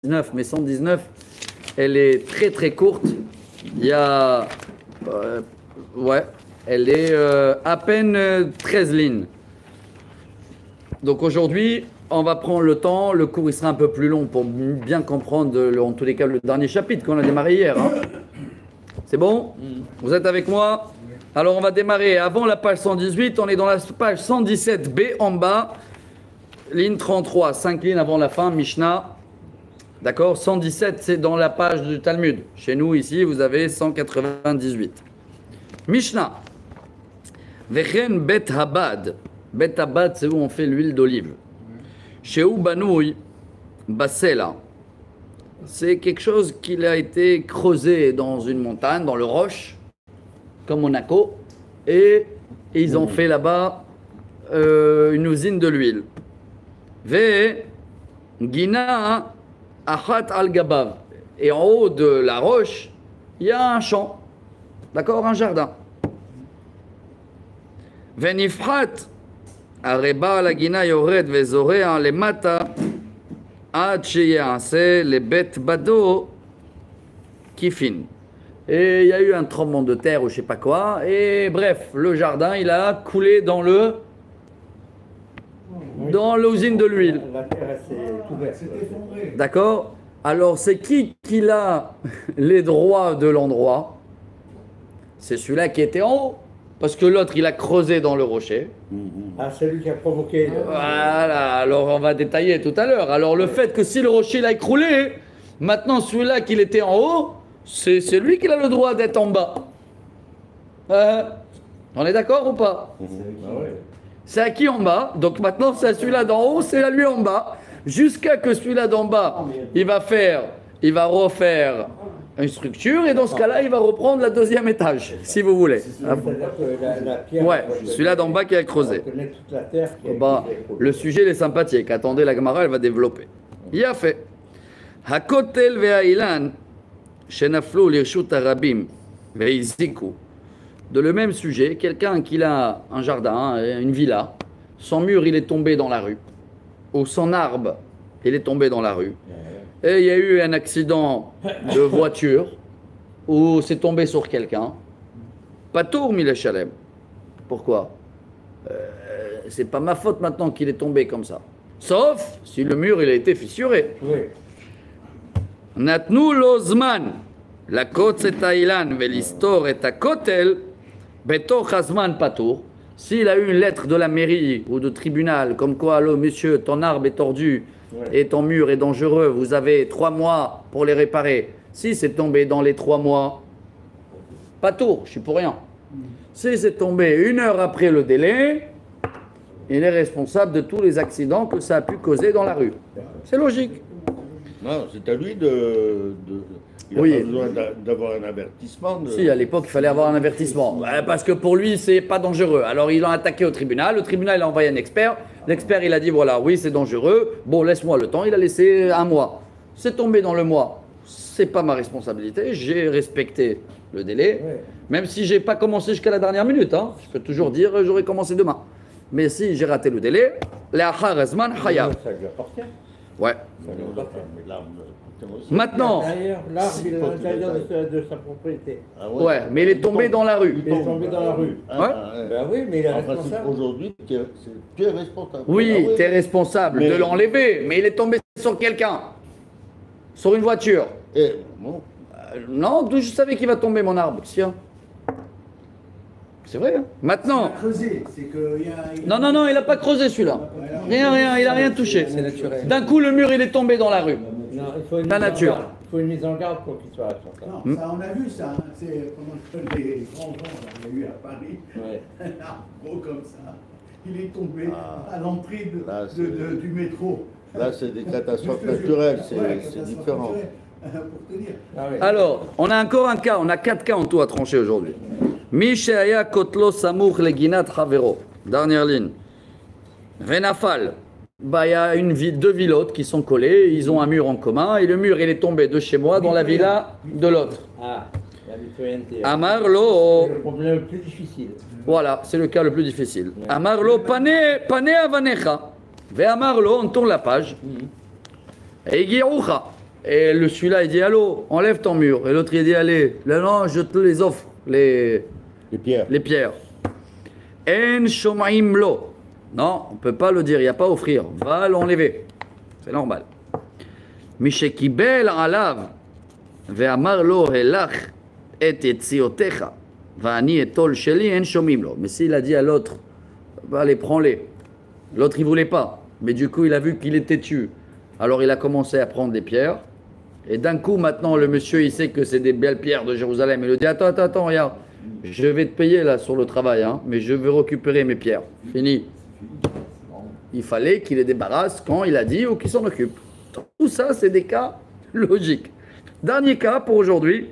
119, mais 119, elle est très très courte. Il y a, ouais, elle est à peine 13 lignes. Donc aujourd'hui, on va prendre le temps. Le cours il sera un peu plus long pour bien comprendre, en tous les cas, le dernier chapitre qu'on a démarré hier. Hein. C'est bon? Vous êtes avec moi? Alors on va démarrer avant la page 118. On est dans la page 117b en bas, ligne 33, 5 lignes avant la fin, Mishnah. D'accord? 117, c'est dans la page du Talmud. Chez nous, ici, vous avez 198. Mishnah. Vechen bet habad. Bet habad, c'est où on fait l'huile d'olive. Chez Ubanoui, Basela. C'est quelque chose qui a été creusé dans une montagne, dans le roche, comme Monaco. Et ils ont fait là-bas une usine de l'huile. Ve Gina. Achat al-Gabav. Et en haut de la roche, il y a un champ. D'accord? Un jardin. Venifhat. Areba la gina yored vezorea le mata. Ad sheyase le bet bado kifin. Et il y a eu un tremblement de terre ou je sais pas quoi. Et bref, le jardin, il a coulé dans l'usine de l'huile. La terre s'est couverte. D'accord? Alors, c'est qui a les droits de l'endroit? C'est celui-là qui était en haut. Parce que l'autre, il a creusé dans le rocher. Ah, c'est lui qui a provoqué. Voilà, alors on va détailler tout à l'heure. Alors, le fait que si le rocher l'a écroulé, maintenant celui-là qui était en haut, c'est lui qui a le droit d'être en bas. On est d'accord ou pas? C'est à qui en bas? Donc maintenant, c'est à celui-là d'en haut, c'est à lui en bas. Jusqu'à que celui-là d'en bas, il va refaire une structure et dans ce cas-là, il va reprendre le deuxième étage, si vous voulez. Ouais, celui-là d'en bas qui a creusé. Bah, le sujet il est sympathique. Attendez, la Gemara, elle va développer. Il a fait. Hakotel ve'ailan shenaflu lirshut harabim ve'iziku. De le même sujet, quelqu'un qui a un jardin, une villa, son mur il est tombé dans la rue, ou son arbre il est tombé dans la rue, et il y a eu un accident de voiture, où c'est tombé sur quelqu'un, Patour Milachalem. Pourquoi? C'est pas ma faute maintenant qu'il est tombé comme ça. Sauf si le mur il a été fissuré. Natnu lozman, la côte c'est Thaïlande, velistor et à Kotel. Beto Khazman Patour, s'il a eu une lettre de la mairie ou de tribunal, comme quoi, allô monsieur, ton arbre est tordu et ton mur est dangereux, vous avez 3 mois pour les réparer. Si c'est tombé dans les 3 mois, Patour, je suis pour rien. Si c'est tombé 1 heure après le délai, il est responsable de tous les accidents que ça a pu causer dans la rue. C'est logique. Non, c'est à lui Il n'a pas besoin d'avoir un avertissement. Si, à l'époque, il fallait avoir un avertissement. Parce que pour lui, c'est pas dangereux. Alors, il l'a attaqué au tribunal. Le tribunal, il a envoyé un expert. L'expert, il a dit, voilà, oui, c'est dangereux. Bon, laisse-moi le temps. Il a laissé 1 mois. C'est tombé dans le mois. C'est pas ma responsabilité. J'ai respecté le délai. Même si j'ai pas commencé jusqu'à la dernière minute. Hein. Je peux toujours dire, j'aurais commencé demain. Mais si j'ai raté le délai, l'achar azman hayab. Ça lui appartient. Ouais. Maintenant, l'arbre, il est à l'intérieur de sa propriété. Ah ouais, mais il est tombé dans la rue. Il est tombé dans la rue. Ben oui, mais il est responsable. Aujourd'hui, tu es responsable. Oui, tu es responsable de l'enlever, mais il est tombé sur quelqu'un, sur une voiture. Bon. Non, d'où je savais qu'il va tomber mon arbre, tiens. C'est vrai. Hein. Maintenant. Creusé, c'est que Non, il n'a pas creusé celui-là. Rien, il n'a rien touché. D'un coup, le mur, il est tombé dans la rue. Non, il faut une La nature. Il faut une mise en garde pour qu'il soit responsable. Non, ça, on a vu ça. Hein. C'est pendant les grands vents qu'on a eu à Paris. Un arbre gros comme ça. Il est tombé à l'entrée du métro. Là, c'est des catastrophes naturelles, c'est différent. Pour te dire. Alors, on a encore un cas, on a 4 cas en tout à trancher aujourd'hui. Mishéaya Kotlo Samour Leginat Havero. Dernière ligne. Venafal. Bah, il y a 2 villotes qui sont collées, ils ont un mur en commun, et le mur il est tombé de chez moi dans la villa de l'autre. Ah, la mitoyenneté. Amarlo. C'est le problème le plus difficile. Voilà, c'est le cas le plus difficile. Amarlo pane avanecha. Ve amarlo, on tourne la page. Eigiroucha. Et celui-là, il dit, allô, enlève ton mur. Et l'autre, il dit, allez, là, non, je te les offre, les pierres. En shomaim lo. Non, on ne peut pas le dire, il n'y a pas offrir. Va l'enlever. C'est normal. Mishekibel alav ve'amar lo helach et etziotecha va'ani etol sheli en shomim lo. Mais s'il a dit à l'autre, allez, prends-les. L'autre, il ne voulait pas. Mais du coup, il a vu qu'il était têtu. Alors, il a commencé à prendre des pierres. Et d'un coup, maintenant, le monsieur, il sait que c'est des belles pierres de Jérusalem. Il lui dit, attends, regarde. Je vais te payer là sur le travail, hein, mais je veux récupérer mes pierres. Fini. Il fallait qu'il les débarrasse quand il a dit ou qu'il s'en occupe. Tout ça, c'est des cas logiques. Dernier cas pour aujourd'hui.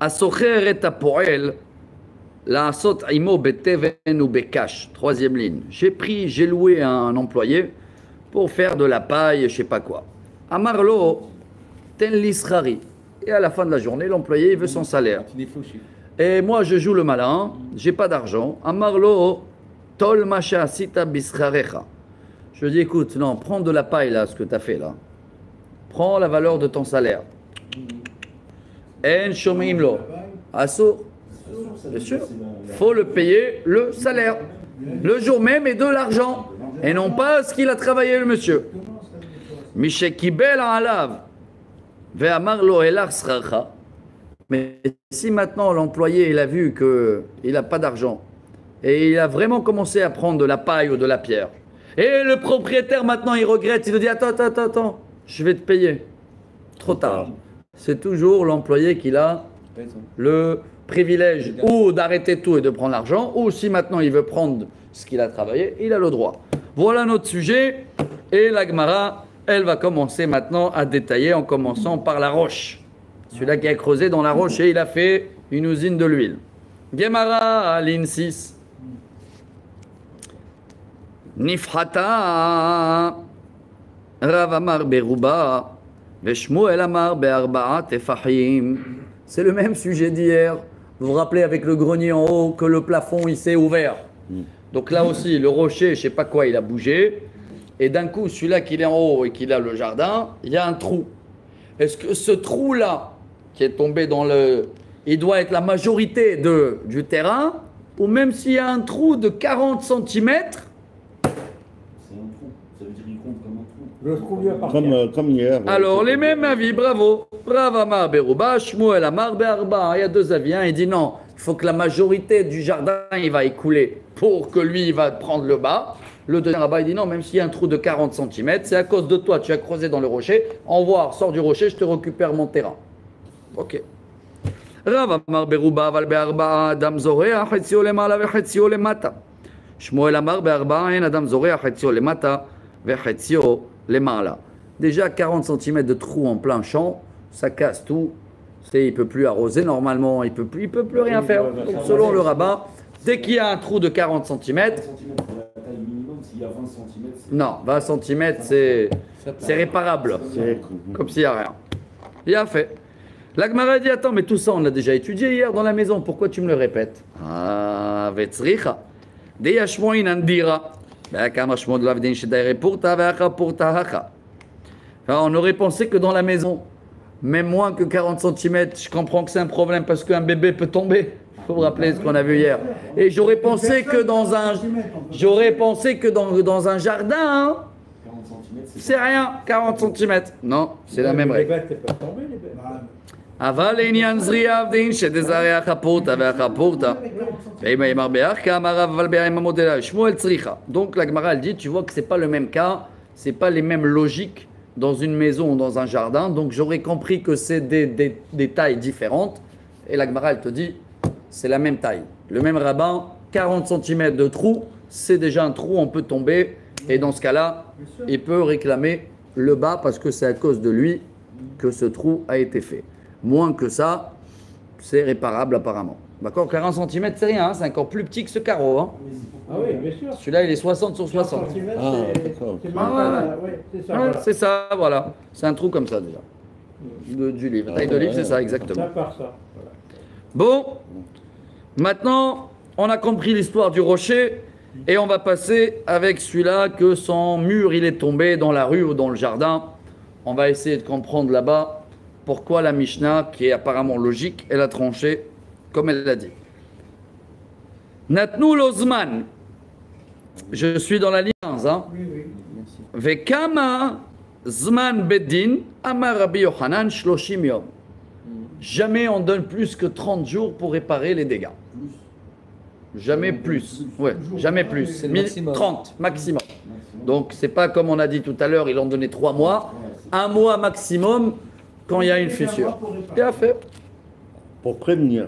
Asocher et apoel. La sot imo beteven ou bekash. Troisième ligne. J'ai loué un employé pour faire de la paille, je sais pas quoi. Amarlo ten lisrari. Et à la fin de la journée, l'employé il veut son salaire. Et moi, je joue le malin, j'ai pas d'argent. Amarlo tol masha sita bisrarecha. Je dis, écoute, non, prends de la paille là, ce que tu as fait là. Prends la valeur de ton salaire. En shomim lo. Assour. Bien sûr. Faut le payer le salaire. Le jour même et de l'argent. Et non pas ce qu'il a travaillé le monsieur. Mishekibel alav. Ve'amar lo elach sracha. Mais si maintenant l'employé il a vu qu'il n'a pas d'argent et il a vraiment commencé à prendre de la paille ou de la pierre et le propriétaire maintenant il regrette, il lui dit attends, je vais te payer. Trop tard. C'est toujours l'employé qui a le privilège ou d'arrêter tout et de prendre l'argent ou si maintenant il veut prendre ce qu'il a travaillé, il a le droit. Voilà notre sujet et la Gemara, elle va commencer maintenant à détailler en commençant par la roche. Celui-là qui a creusé dans la roche et il a fait une usine de l'huile. Gemara, ligne 6. Nifhata Rav Amar Beruba Veshmuel Amar Be'arba'a Tefahim. C'est le même sujet d'hier. Vous vous rappelez avec le grenier en haut que le plafond il s'est ouvert. Donc là aussi, le rocher, je sais pas quoi, il a bougé. Et d'un coup, celui-là qui est en haut et qui a le jardin, il y a un trou. Est-ce que ce trou-là, qui est tombé dans le... il doit être la majorité du terrain, ou même s'il y a un trou de 40 cm. C'est un trou. Ça veut dire qu'il compte comme un trou. Le trou lui appartient. Comme hier. Alors, les mêmes avis, bravo. Rav Amar Beruba, Shmuel Amar Be'arba. Il y a deux avis. Il dit non, il faut que la majorité du jardin, il va écouler pour que lui, il va prendre le bas. Le deuxième rabbin, il dit non, même s'il y a un trou de 40 cm, c'est à cause de toi, tu as creusé dans le rocher. Envoie, sors du rocher, je te récupère mon terrain. Ok. Rav Amar Beruba, Val Be'arba, Adam Zorea, Chetzio Lemala, Vechetzio Lemata. Shmuel Amar Be'arba, En Adam Zorea, Chetzio Lemata, Vechetzio Lemala. Déjà 40 cm de trou en plein champ, ça casse tout. Il ne peut plus arroser normalement, il ne peut plus rien faire. Donc, selon le rabbin, dès qu'il y a un trou de 40 cm, s'il y a 20 cm, non, 20 cm, c'est réparable. Comme s'il n'y a rien. Il a fait. La Gemara dit, attends, mais tout ça, on l'a déjà étudié hier dans la maison. Pourquoi tu me le répètes? Ah, vetzricha. Deyashmoin andira. On aurait pensé que dans la maison, même moins que 40 cm, je comprends que c'est un problème parce qu'un bébé peut tomber. Il faut vous rappeler ce qu'on a vu hier. Et j'aurais pensé que dans un jardin, hein, c'est rien, 40 cm. Non, c'est la même règle. אבל לעניין זריעה דין שדזרע חפורתא והחפורתא ואם יאמר באחכא אמר רב אבל באימא מודלה שמואל צריכה. Donc la Gemara elle dit tu vois que c'est pas le même cas, c'est pas les mêmes logiques dans une maison ou dans un jardin, donc j'aurais compris que c'est des tailles différentes et la Gemara elle te dit c'est la même taille, le même rabbin, 40 cm de trou, c'est déjà un trou, on peut tomber et dans ce cas-là il peut réclamer le bas parce que c'est à cause de lui que ce trou a été fait. Moins que ça, c'est réparable apparemment. D'accord, 40 cm, c'est rien, hein, c'est encore plus petit que ce carreau. Hein. Ah oui, bien sûr. Celui-là, il est 60 sur 60. C'est ça, voilà. C'est un trou comme ça déjà. Du livre. Taille de livre, c'est ça, exactement. Ça part ça. Voilà. Bon, maintenant, on a compris l'histoire du rocher et on va passer avec celui-là que son mur, il est tombé dans la rue ou dans le jardin. on va essayer de comprendre là-bas pourquoi la Mishnah, qui est apparemment logique, elle a tranché comme elle l'a dit. Natnu lozman. Je suis dans la ligne 15. Hein. Vekama zman bedin amar Rabbi Yochanan shloshim yom. Jamais on donne plus que 30 jours pour réparer les dégâts. Jamais plus. Ouais, jamais plus. C'est le maximum. 30 maximum. Donc c'est pas comme on a dit tout à l'heure, ils ont donné 3 mois. 1 mois maximum quand il y a une fissure. Bien fait. Pour prévenir.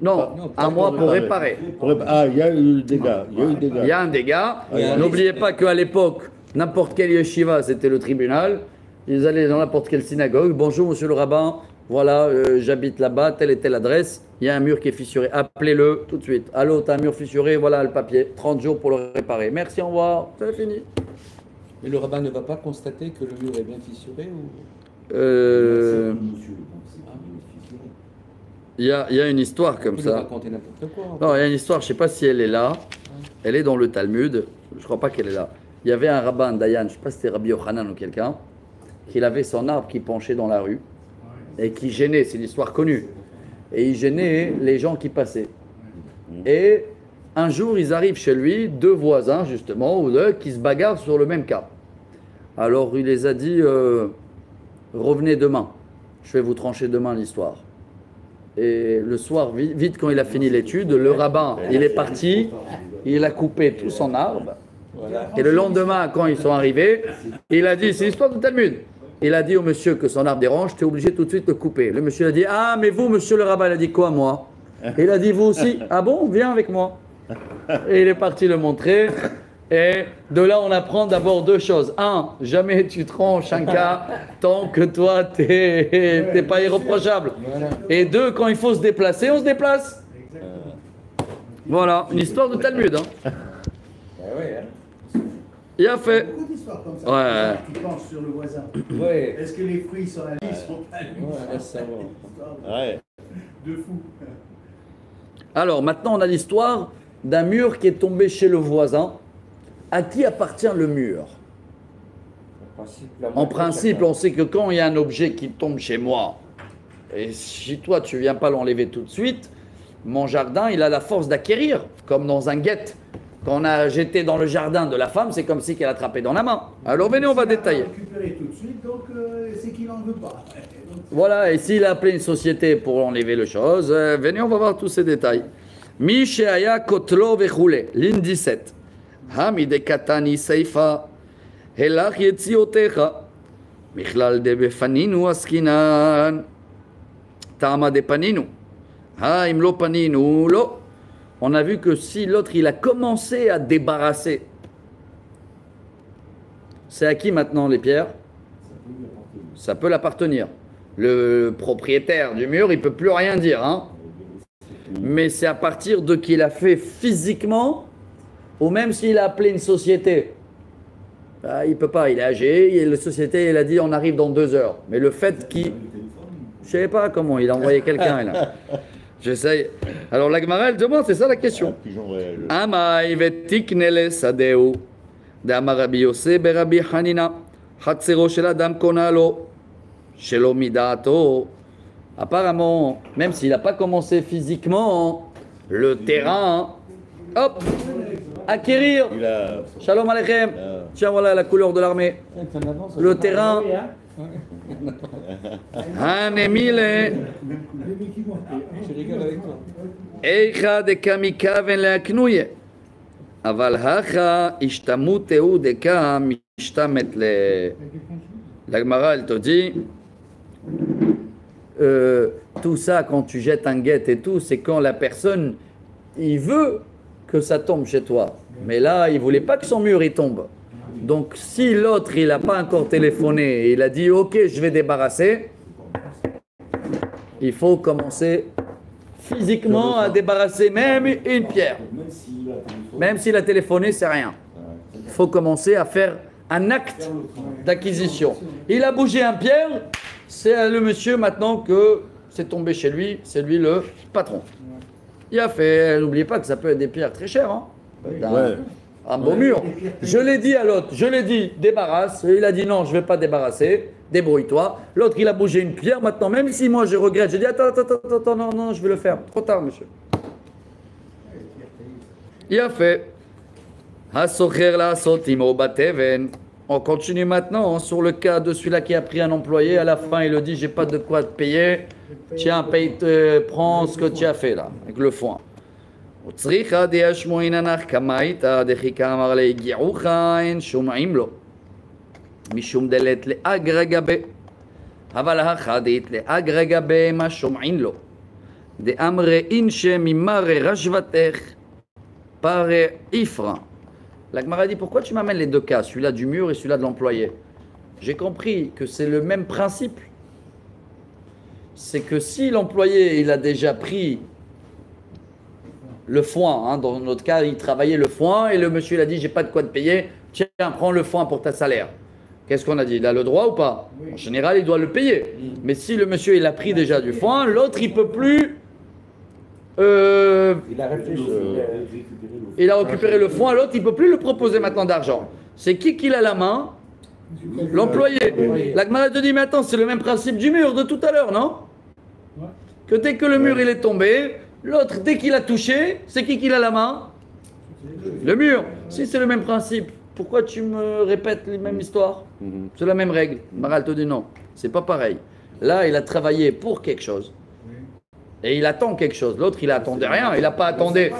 Non, un mois pour réparer. Ah, il y a eu des dégâts. Il y a un dégât. N'oubliez pas qu'à l'époque, n'importe quel yeshiva, c'était le tribunal. Ils allaient dans n'importe quelle synagogue. Bonjour, monsieur le rabbin. Voilà, j'habite là-bas, telle et telle adresse. Il y a un mur qui est fissuré. Appelez-le tout de suite. Allô, t'as un mur fissuré, voilà le papier. 30 jours pour le réparer. Merci, au revoir. C'est fini. Mais le rabbin ne va pas constater que le mur est bien fissuré ou... Il y a une histoire comme ça. Raconter n'importe quoi. Non, il y a une histoire, je ne sais pas si elle est là. Elle est dans le Talmud. Je ne crois pas qu'elle est là. Il y avait un rabbin, Dayan, je ne sais pas si c'était Rabbi Yochanan ou quelqu'un, qui avait son arbre qui penchait dans la rue et qui gênait, c'est une histoire connue. Et il gênait les gens qui passaient. Et un jour, ils arrivent chez lui, 2 voisins justement, ou 2, qui se bagarrent sur le même cas. Alors il les a dit, revenez demain, je vais vous trancher demain l'histoire. Et le soir, vite quand il a fini l'étude, le rabbin, il est parti, il a coupé tout son arbre. Et le lendemain, quand ils sont arrivés, il a dit, c'est l'histoire du Talmud. Il a dit au monsieur que son arbre dérange, tu es obligé tout de suite de le couper. Le monsieur a dit, ah mais vous, monsieur le rabbin, il a dit quoi moi? Et il a dit, vous aussi? Ah bon, viens avec moi. Et il est parti le montrer. Et de là, on apprend d'abord 2 choses. 1, jamais tu tranches un cas tant que toi, t'es pas irréprochable. Et 2, quand il faut se déplacer, on se déplace. Voilà, une histoire de Talmud. Hein. Il a fait. Beaucoup d'histoires comme ça. Ouais. Tu penches sur le voisin. Ouais. Est-ce que les fruits sur la liste sont à lui? Ouais, ça va. Ouais. De fou. Alors, maintenant, on a l'histoire d'un mur qui est tombé chez le voisin. À qui appartient le mur? En principe, on sait que quand il y a un objet qui tombe chez moi, et si toi, tu ne viens pas l'enlever tout de suite, mon jardin, il a la force d'acquérir, comme dans un guet. Quand on a jeté dans le jardin de la femme, c'est comme si qu'elle attrapait dans la main. Alors, venez, on va détailler. Récupérer tout de suite, donc c'est qu'il n'en veut pas. Donc, Voilà, et s'il a appelé une société pour enlever les choses, venez, on va voir tous ces détails. Mi sheaya kotlo vechule, ligne 17. Hamide katani seifa, helach yetziotecha, michlal de befaninu askinan, tama de paninu, ha imlo paninu lo. On a vu que si l'autre il a commencé à débarrasser, c'est à qui maintenant les pierres? Ça peut l'appartenir. Le propriétaire du mur, il peut plus rien dire, hein. Mais c'est à partir de qu'il a fait physiquement, ou même s'il a appelé une société. Il ne peut pas, il est âgé, et la société, elle a dit on arrive dans 2 heures. Mais le fait qu'il... Je ne sais pas comment, il a envoyé quelqu'un là. J'essaye. Alors la Gemara, elle demande, c'est ça la question. Amai vetiknele sadeu, d'Amar Rabbi Yosef Rabbi Hanina, hatzero shel adam konalo, shelo midato. Apparemment, même s'il n'a pas commencé physiquement, le terrain, hop, acquérir. Shalom Aleichem. Tiens, voilà la couleur de l'armée. Le terrain. Hanemile. Je rigole avec toi. Eicha de kamikaven leaknuye. Aval hacha ishtamuteu deka mishtamet le. La Gemara, elle te dit. Tout ça, quand tu jettes un guet et tout, c'est quand la personne, il veut que ça tombe chez toi. Mais là, il voulait pas que son mur il tombe. Donc, si l'autre, il n'a pas encore téléphoné et il a dit, ok, je vais débarrasser, il faut commencer physiquement à débarrasser même une pierre. Même s'il a téléphoné, c'est rien. Il faut commencer à faire un acte d'acquisition. Il a bougé un pierre, c'est le monsieur maintenant que c'est tombé chez lui, c'est lui le patron. Il a fait, n'oubliez pas que ça peut être des pierres très chères, hein. Un beau mur. Je l'ai dit à l'autre, je l'ai dit, débarrasse. Il a dit non, je ne vais pas débarrasser. débrouille-toi. L'autre, il a bougé une pierre, maintenant, même si moi je regrette, je dis attends, non, je vais le faire. Trop tard, monsieur. Il a fait. On continue maintenant sur le cas de celui-là qui a pris un employé. À la fin, il le dit j'ai pas de quoi te payer. Tiens, prends ce que tu as fait là, avec le foin. משום דלת לאגרגבה, אבל החדית לאגרגבה מה שומעין לו. דאמרי אינשה ממרי רשבתך פרי איפרה. La Gemara dit pourquoi tu m'amènes les deux cas, celui-là du mur et celui-là de l'employé? J'ai compris que c'est le même principe. C'est que si l'employé il a déjà pris le foin, hein, dans notre cas il travaillait le foin et le monsieur il a dit j'ai pas de quoi te payer, tiens prends le foin pour ta salaire. Qu'est-ce qu'on a dit? Il a le droit ou pas? En général il doit le payer. Mais si le monsieur il a pris déjà du foin, l'autre il peut plus. Il a réfléchi. Il a récupéré le foin, l'autre il peut plus le proposer maintenant d'argent. C'est qui l'a la main? L'employé. La Gemara te dit mais attends, c'est le même principe du mur de tout à l'heure, non? Que dès que le mur il est tombé, l'autre dès qu'il a touché, c'est qui a la main? Le mur. Si c'est le même principe, pourquoi tu me répètes les mêmes histoires? C'est la même règle. Maral te dit non, c'est pas pareil. Là il a travaillé pour quelque chose. Et il attend quelque chose. L'autre, il attendait rien. Il n'a pas attendu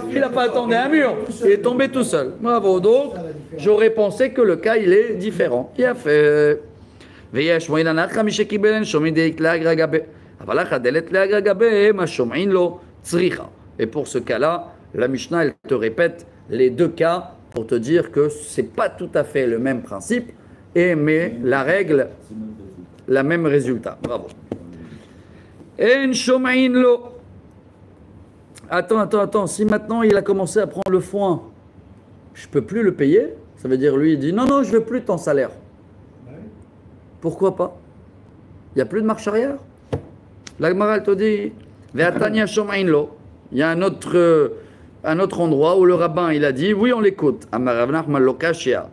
un mur. Il est tombé tout seul. Bravo. Donc, j'aurais pensé que le cas, il est différent. Il a fait. Et pour ce cas-là, la Mishnah, elle te répète les deux cas pour te dire que ce n'est pas tout à fait le même principe, mais la règle, le même résultat. Bravo. En shomain lo. Attends, si maintenant il a commencé à prendre le foin, je peux plus le payer? Ça veut dire lui il dit non, je veux plus ton salaire. Pourquoi pas? Il n'y a plus de marche arrière. La Gemara te dit ve'atanya shomain lo. Il y a un autre endroit où le rabbin il a dit oui on l'écoute. Amar Rav Nachman lo kashia.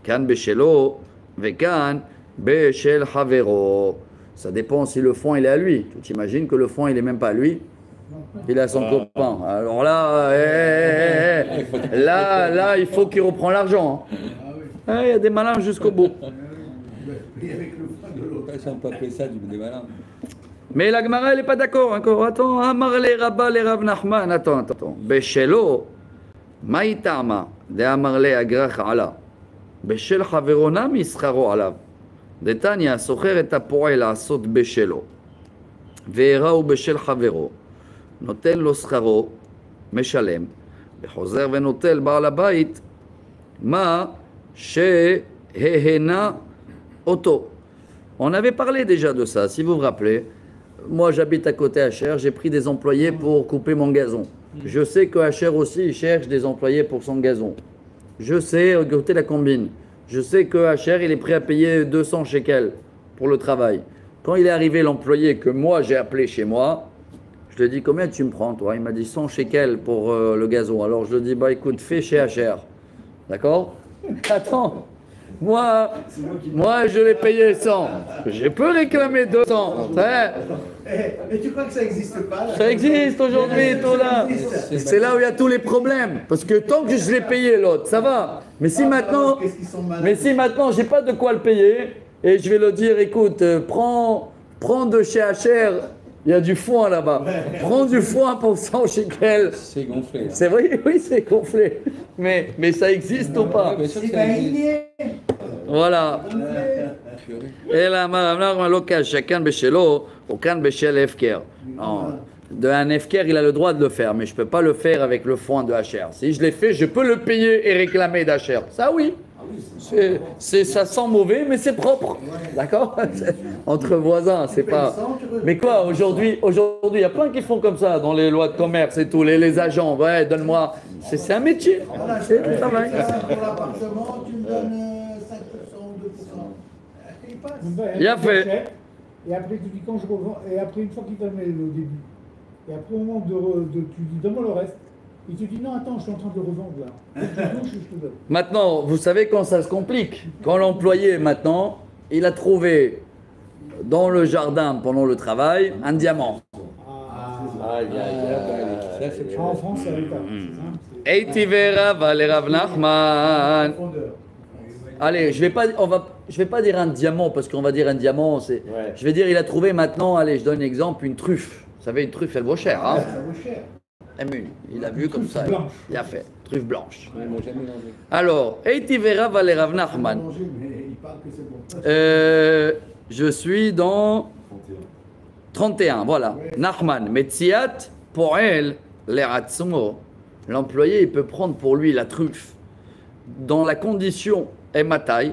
Kan beshelo vekan beshel havero. Ça dépend si le foin il est à lui. Tu t'imagines que le foin il est même pas à lui, il est à son copain. Alors là, là, il faut qu'il reprend l'argent. Hein. Il y a des malins jusqu'au bout. Mais la Gemara elle est pas d'accord encore. Attends, Amar le Rabba le Rav Nachman. Attends. Beshelo, maïtama de Amar le agrach ala. Beshel haverona mischaro alav. דתניא, סוחר את הפועל לעשות בשלו, והראו בשל חברו, נותן לו שכרו, משלם, וחוזר ונוטל בעל הבית מה שההנה אותו. On avait parlé déjà de ça, si vous vous rappelez. Moi j'habite à côté Hacher, j'ai pris des employés pour couper mon gazon. Je sais que Hacher aussi il cherche des employés pour son gazon. Je sais, écoutez la combine. Je sais que Hacher, il est prêt à payer 200 shekels pour le travail. Quand il est arrivé l'employé que moi j'ai appelé chez moi, je lui ai dit combien tu me prends toi? Il m'a dit 100 shekels pour le gazon. Alors je lui ai dit bah écoute, fais chez Hacher. D'accord? Attends, moi je l'ai payé 100. Je peux réclamer 200. Et tu crois que ça n'existe pas là? Ça existe aujourd'hui, tout là. C'est là où il y a tous les problèmes. Parce que tant que je l'ai payé l'autre, ça va. Mais si maintenant, j'ai pas de quoi le payer et je vais le dire, écoute, prends de chez Hacher, il y a du foin là-bas. Prends du foin pour 100 shekels. C'est gonflé. C'est vrai, oui, c'est gonflé. Mais ça existe ou pas? Voilà. Et là, chacun béchelo, aucun béchel efker. De un efker, il a le droit de le faire, mais je ne peux pas le faire avec le foin de Hacher. Si je l'ai fait, je peux le payer et réclamer d'Hacher. Ça, oui. Ça sent mauvais, mais c'est propre. D'accord? Entre voisins, c'est pas. Mais quoi, aujourd'hui, il y a plein qui font comme ça dans les lois de commerce et tout, les agents. Ouais, donne-moi. C'est un métier. C'est du travail. Pour l'appartement, tu me donnes 5% ou 2%. Il a fait. Et après, tu dis quand je revends. Et après, une fois qu'il t'a mis au début. Et après, au moment tu dis donne-moi le reste. Il te dit non, attends, je suis en train de le revendre là. Je te donne. Maintenant, vous savez quand ça se complique. Quand l'employé, maintenant, il a trouvé dans le jardin pendant le travail, un diamant. Aïe, aïe, aïe. Ça, c'est En France, c'est le cas. Eitivera vale Rav Nachman. Allez, je vais pas dire un diamant parce qu'on va dire un diamant. Ouais. Je vais dire il a trouvé maintenant. Allez, je donne un exemple, une truffe. Vous savez, une truffe, elle vaut cher. Hein. Ça vaut cher. Il a vu comme ça. Blanche. Il a fait truffe blanche. Ils m'ont jamais mangé. Alors, Eitivera vale Rav Il a Nachman. mangé, mais il parle que c'est bon. Je suis dans 31, voilà. Ouais. Nachman, Metziat, pour elle, l'Eratsumo. L'employé, il peut prendre pour lui la truffe dans la condition Ematai,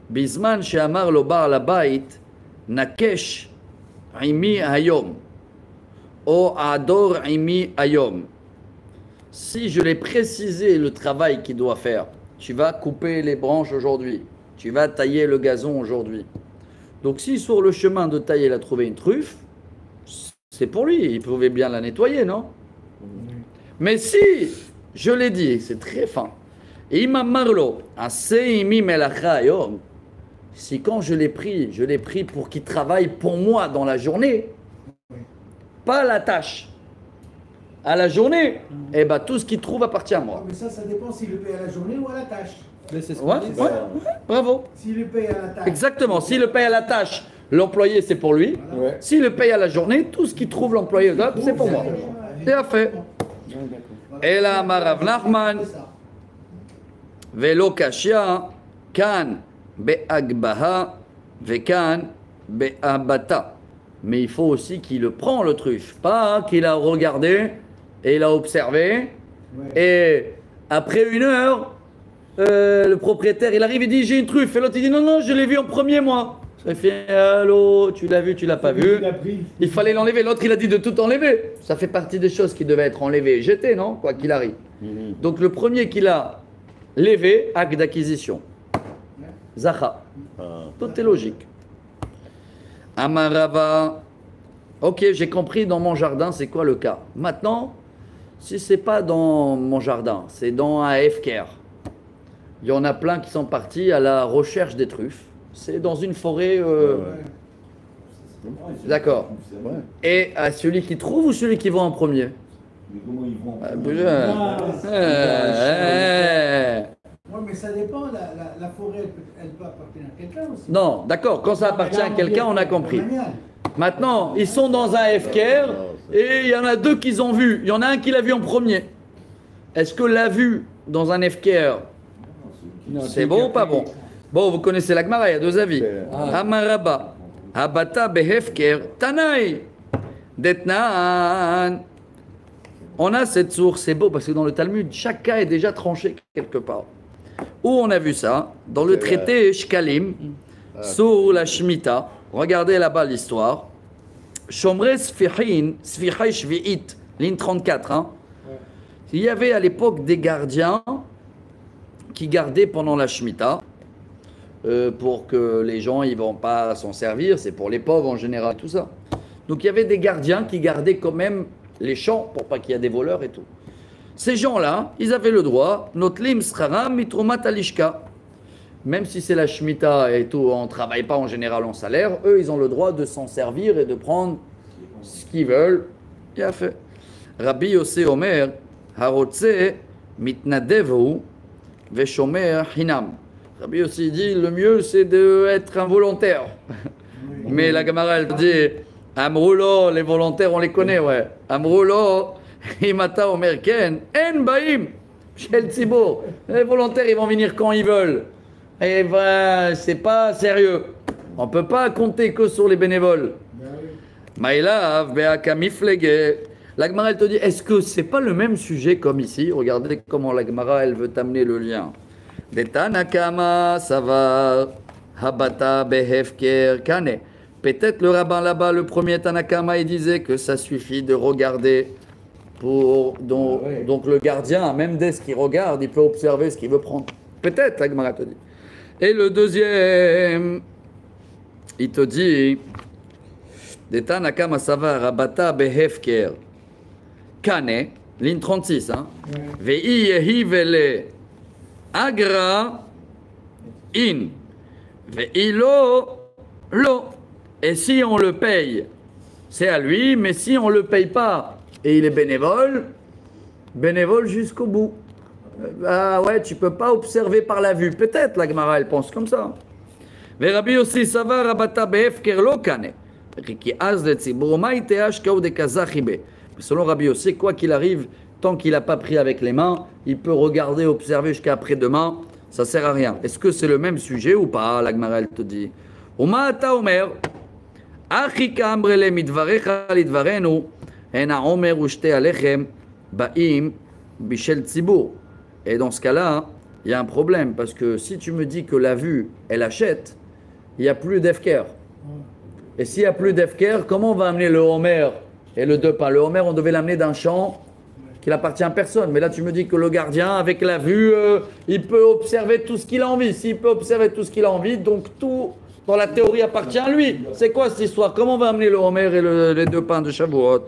Bisman she'amar lo bar labait, nakesh imi hayom, o ador imi hayom. Si je l'ai précisé le travail qu'il doit faire, tu vas couper les branches aujourd'hui, tu vas tailler le gazon aujourd'hui. Donc si sur le chemin de tailler il a trouvé une truffe, c'est pour lui, il pouvait bien la nettoyer, non? Mais si, je l'ai dit, c'est très fin. Imam Marlo, si quand je l'ai pris pour qu'il travaille pour moi dans la journée, pas la tâche. À la journée, eh ben, tout ce qu'il trouve appartient à Ah, moi. mais ça dépend s'il le paye à la journée ou à la tâche. Mais c'est ce Ouais, qu'on dit. ouais, bravo. S'il le paye à la tâche. Exactement. S'il le paye à la tâche, l'employé, c'est pour lui. Ouais. S'il le paye à la journée, tout ce qu'il trouve l'employé, hop, c'est pour moi. Bien fait. Et là, Marav Nachman, Velo Kashia, Kan Be'agbaha, Vekan Be'abata. Mais il faut aussi qu'il le prend le truffe, pas qu'il a regardé et il a observé. Et après 1 heure, le propriétaire, il arrive et dit j'ai une truffe. Et l'autre il dit non, je l'ai vu en premier moi. Ça fait allô, tu l'as vu, tu l'as pas vu. Il fallait l'enlever. L'autre il a dit de tout enlever. Ça fait partie des choses qui devaient être enlevées et jetées, non? Quoi qu'il arrive. Donc le premier qu'il a levé, acte d'acquisition. Zacha. Tout est logique. Amarava. Ok, j'ai compris dans mon jardin c'est quoi le cas. Maintenant, si c'est pas dans mon jardin, c'est dans un Hefker. Il y en a plein qui sont partis à la recherche des truffes. C'est dans une forêt. D'accord. Et à celui qui trouve ou celui qui va en premier? Mais comment ils vont Oui, mais ça dépend. La forêt, elle peut appartenir à quelqu'un aussi. Non, d'accord. Quand ça appartient à quelqu'un, on a compris. Maintenant, ils sont dans un Hefker et il y en a 2 qu'ils ont vu. Il y en a un qui l'a vu en premier. Est-ce que l'a vu dans un Hefker, c'est bon ou pas bon? Bon, vous connaissez la Gemara, il y a 2 avis. Amaraba, Habata behefker, Tanaï, Detnan. On a cette source, c'est beau parce que dans le Talmud, chaque cas est déjà tranché quelque part. Où on a vu ça? Dans le traité Shkalim, sur la Shemitah. Regardez là-bas l'histoire. Shomre Sfihin, Sfihay Shvi'it, ligne 34. Hein. Il y avait à l'époque des gardiens qui gardaient pendant la Shemitah pour que les gens ne vont pas s'en servir. C'est pour les pauvres en général, tout ça. Donc il y avait des gardiens qui gardaient quand même les champs pour pas qu'il y ait des voleurs et tout. Ces gens-là, ils avaient le droit, Notlim Scharam Mitrumat Alishka. Même si c'est la Shemitah et tout, on ne travaille pas en général en salaire, eux, ils ont le droit de s'en servir et de prendre ce qu'ils veulent. Il a fait. Rabbi Yossé Omer, Harotse Mitnadevu Veshomer Hinam. Rabbi Yossé dit, le mieux c'est d'être un volontaire. Mais la Gemara, elle dit, Amroulo, les volontaires, on les connaît, ouais. Amroulo, Himata Omer Ken, En Baim, Shel Tzibour. Les volontaires, ils vont venir quand ils veulent. Et ben, c'est pas sérieux. On peut pas compter que sur les bénévoles. Maïlav, Beaka Miflege. La Gemara, elle te dit, est-ce que c'est pas le même sujet comme ici? Regardez comment la Gemara, elle veut t'amener le lien. Detanakama, ça va. Habata, Behefker, Kane. Peut-être le rabbin là-bas, le premier Tanakama, il disait que ça suffit de regarder pour. Donc le gardien, même dès ce qu'il regarde, il peut observer ce qu'il veut prendre. Peut-être, la Gemara te dit. Et le deuxième, il te dit, Deta Nakama Savar Rabata Behefker Kane, ligne 36, hein. Vei Yehi Vele Agra In Vei Lo Lo. Et si on le paye, c'est à lui, mais si on le paye pas et il est bénévole jusqu'au bout. Ah ouais, tu peux pas observer par la vue. Peut-être la Gemara elle pense comme ça. Mais Rabbi Yossi savar rabata be'efker lo kane. Ki az le tzibur ma iteach kao de kazachibe. Selon Rabbi Yossi, quoi qu'il arrive, tant qu'il n'a pas pris avec les mains, il peut regarder, observer jusqu'à après-demain. Ça sert à rien. Est-ce que c'est le même sujet ou pas? La Gemara elle te dit. Uma ata omer. Achi kambrele midvarecha lidvarenu. Ena omer ushte alechem ba'im bishel tzibur. Et dans ce cas-là, il y a un problème, parce que si tu me dis que la vue, elle achète, il n'y a plus d'efker. Et s'il n'y a plus d'efker, comment on va amener le homer et le deux pas? Le homer, on devait l'amener d'un champ qui n'appartient à personne. Mais là, tu me dis que le gardien, avec la vue, il peut observer tout ce qu'il a envie. S'il peut observer tout ce qu'il a envie, donc tout, dans la théorie, appartient à lui. C'est quoi cette histoire? Comment on va amener le homer et les deux pains de Shavuot?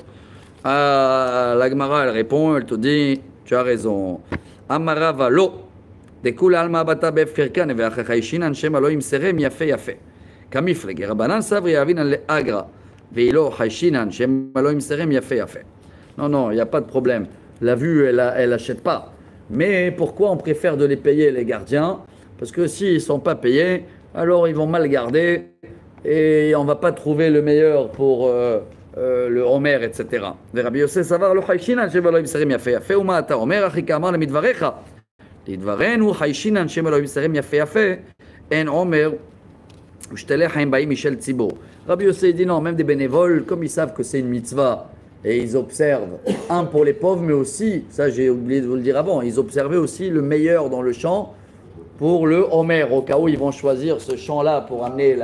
La Gemara, elle répond, elle te dit, tu as raison. Amarava lo, de kul alma bata befkerkan ve'achachayishinan shem alo imserem yafe yafe. Kamiflege Rabbanan savri avinan le agra ve'ilo hayshinan shem alo imserem yafe yafe. Non, il n'y a pas de problème. La vue, elle achète pas. Mais pourquoi on préfère de les payer les gardiens? Parce que s'ils ne sont pas payés, alors ils vont mal garder et on ne va pas trouver le meilleur pour le Homer, etc. Rabbi Yosef savar lo hayshinan shem alo imserem yafe yafe uma ata Homer achi kamar lemidvarecha לדברנו חיישינן שם אלוהים יסרם יפה יפה אין עומר ושתלה חיים באים משל ציבור. Rabbi Yosef dit non, même des bénévoles, comme ils savent que c'est une mitzvah et ils observent, un pour les pauvres, mais aussi, ça j'ai oublié de vous le dire avant, ils observaient aussi le meilleur dans le champ pour le Homer, au cas où ils vont choisir ce champ-là pour amener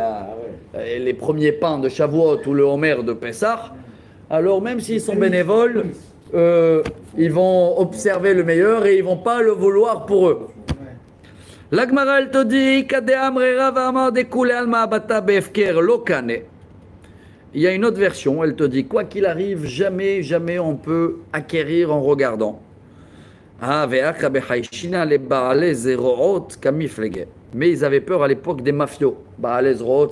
les premiers pains de Shavuot ou le Homer de Pessah. Alors même s'ils sont bénévoles, ils vont observer le meilleur et ils vont pas le vouloir pour eux. La Gemara elle te dit il y a une autre version, elle te dit quoi qu'il arrive, jamais on peut acquérir en regardant. Mais ils avaient peur à l'époque des mafios.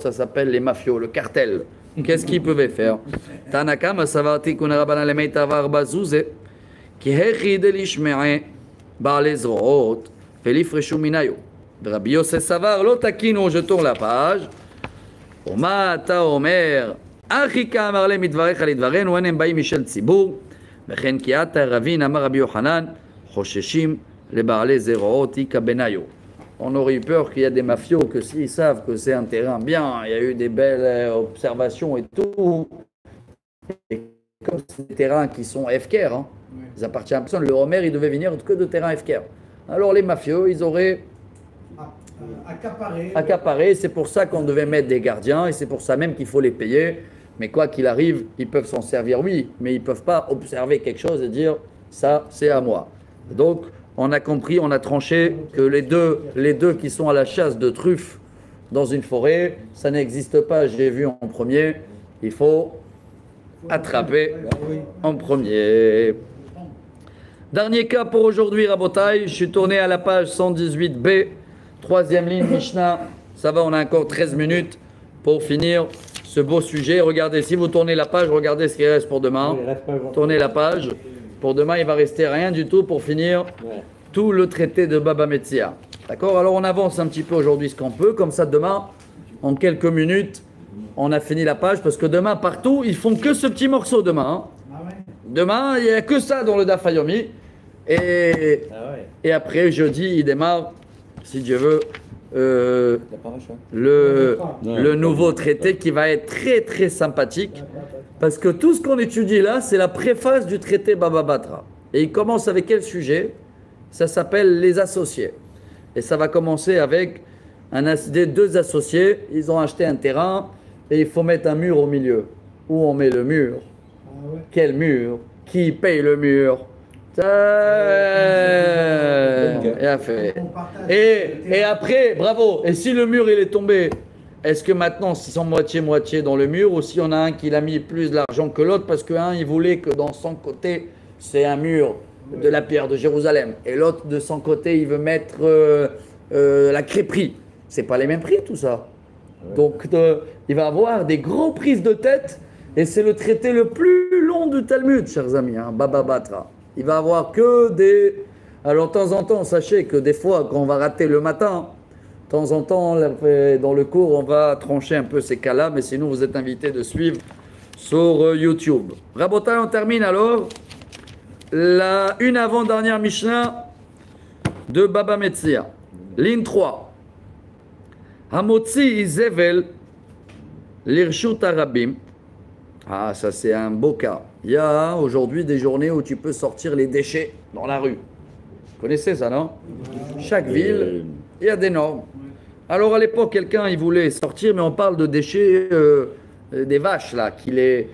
Ça s'appelle les mafios, le cartel. Qu'est-ce qu'ils pouvaient faire? Tanakam savarti kun rabbanan lemeitavar bazouze ki hechid lishme'e ba'alei zroot velifreshu minayo. Rabbi Yosef savar lo takinu, je tourne la page. Oma ata omer achi kamar le midvarecha lidvarenu enem ba'im mishel tzibur וכן כי ata ravin amar Rabbi Yochanan chosheshim leba'alei zroot ika benayo. On aurait eu peur qu'il y a des mafios, que s'ils savent que c'est un terrain bien, il y a eu des belles observations et tout. Et comme c'est des terrains qui sont FKR, hein, ils appartiennent à personne, le Homer, il devait venir que de terrains FKR. Alors les mafieux, ils auraient accaparé. C'est pour ça qu'on devait mettre des gardiens et c'est pour ça même qu'il faut les payer. Mais quoi qu'il arrive, ils peuvent s'en servir, oui, mais ils ne peuvent pas observer quelque chose et dire ça, c'est à moi. Donc, on a compris, on a tranché que les deux qui sont à la chasse de truffes dans une forêt, ça n'existe pas, j'ai vu en premier, il faut attraper en premier. Dernier cas pour aujourd'hui, Rabotai, je suis tourné à la page 118b, troisième ligne Mishnah, ça va, on a encore 13 minutes pour finir ce beau sujet. Regardez, si vous tournez la page, regardez ce qui reste pour demain, tournez la page. Pour demain, il va rester rien du tout pour finir tout le traité de Baba Metzia. D'accord? Alors on avance un petit peu aujourd'hui ce qu'on peut. Comme ça, demain, en quelques minutes, on a fini la page. Parce que demain, partout, ils font que ce petit morceau demain. Demain, il n'y a que ça dans le Daf Yomi. Et après, jeudi, il démarre, si Dieu veut, le nouveau traité qui va être très très sympathique. Parce que tout ce qu'on étudie là, c'est la préface du traité Baba Batra. Et il commence avec quel sujet? Ça s'appelle les associés. Et ça va commencer avec des deux associés. Ils ont acheté un terrain et il faut mettre un mur au milieu. Où on met le mur? Quel mur? Qui paye le mur? Et après, bravo. Et si le mur il est tombé, est-ce que maintenant, s'ils sont moitié-moitié dans le mur, ou s'il y en a un qui a mis plus d'argent que l'autre, parce qu'un, il voulait que dans son côté, c'est un mur de la pierre de Jérusalem, et l'autre, de son côté, il veut mettre la crêperie. C'est pas les mêmes prix, tout ça. Donc, il va avoir des grandes prises de tête. Et c'est le traité le plus long du Talmud, chers amis, hein, Baba Batra. Il va avoir que des... Alors, de temps en temps, sachez que des fois, quand on va rater le matin, de temps en temps, dans le cours, on va trancher un peu ces cas-là. Mais sinon, vous êtes invités de suivre sur YouTube. Rabotai, on termine alors. Une avant-dernière Mishnah de Baba Metzia. Ligne 3. Hamotzi Izevel Lirshut Arabim. Ah, ça c'est un beau cas. Il y a aujourd'hui des journées où tu peux sortir les déchets dans la rue. Vous connaissez ça, non? Chaque ville, il y a des normes. Alors à l'époque, quelqu'un il voulait sortir, mais on parle de déchets des vaches là, qu'il est.